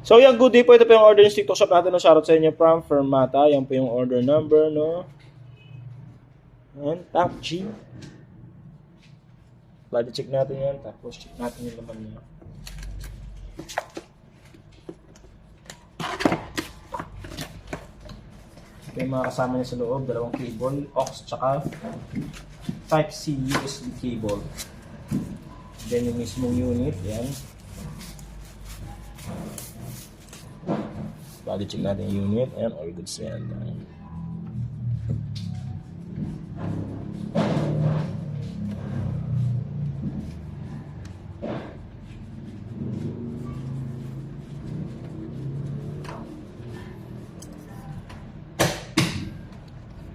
So, yan, good day po. Ito po yung order ng TikTok shop natin. No? Shoutout sa inyo from Fermata. Yan po yung order number, no? Yan, top G. Body check natin yan. Tapos, check natin yung laman niya. Ito yung mga kasama niya sa loob. Dalawang cable, aux, tsaka Type-C USB cable. Then, yung mismong unit. Yan. Body check natin yung unit. Ayan, all goods yan.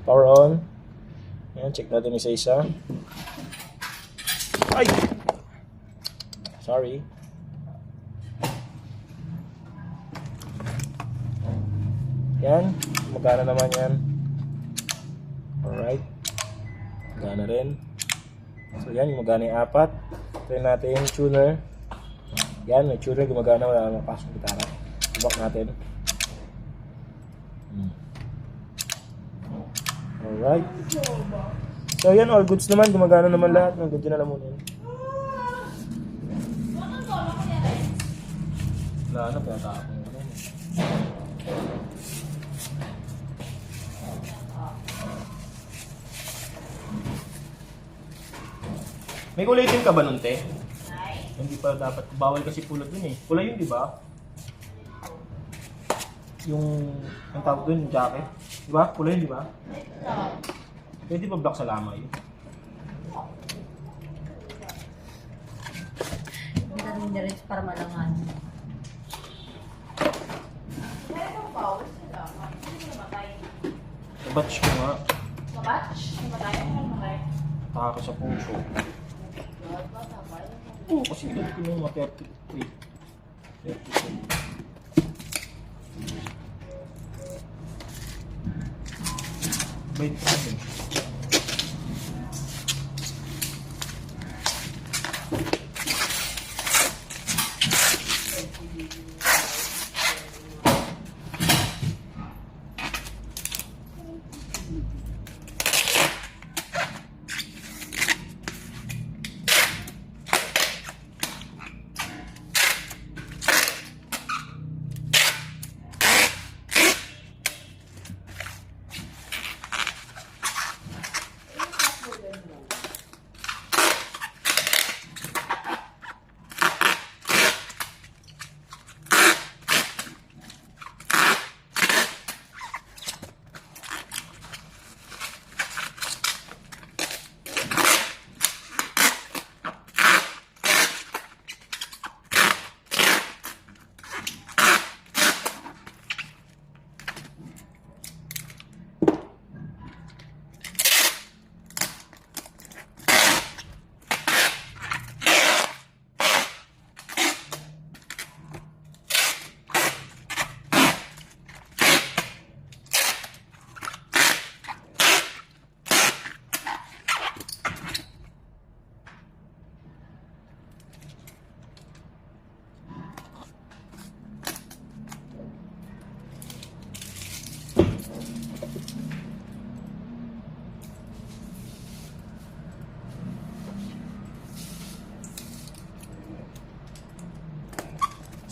Power on. Ayan, check natin isa-isa. Ay! Sorry. Yan, magana naman yan. Alright. Magana rin. So yan, yung magana yung apat. Try natin yung tuner. Yan, may tuner, gumagana, wala namang pasok gitara. Ibak natin. Alright. So yan, all goods naman, gumagana naman lahat. Hanggang dyan na lang muna yun. Wala na, pinatapon ko na yun. May kulay din ka ba nun, te? Hindi pa dapat. Bawal kasi pulot dun eh. Kulay yun, di ba? Yung, ang tawag dun, yung jacket. Di ba? Kulay yun, di ba? Pwede pa black sa lamay. Hindi namin diretso para malangan. Batch ko nga. Mabatch? Mamatay? Mamatay? Taka sa puso. Oo, kasi ito ko yung mga 33. 33. Bait pa rin.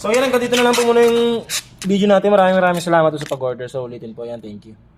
So yan, hanggang dito na lang po muna yung video natin. Maraming salamat sa pag-order. So ulitin po yan. Thank you.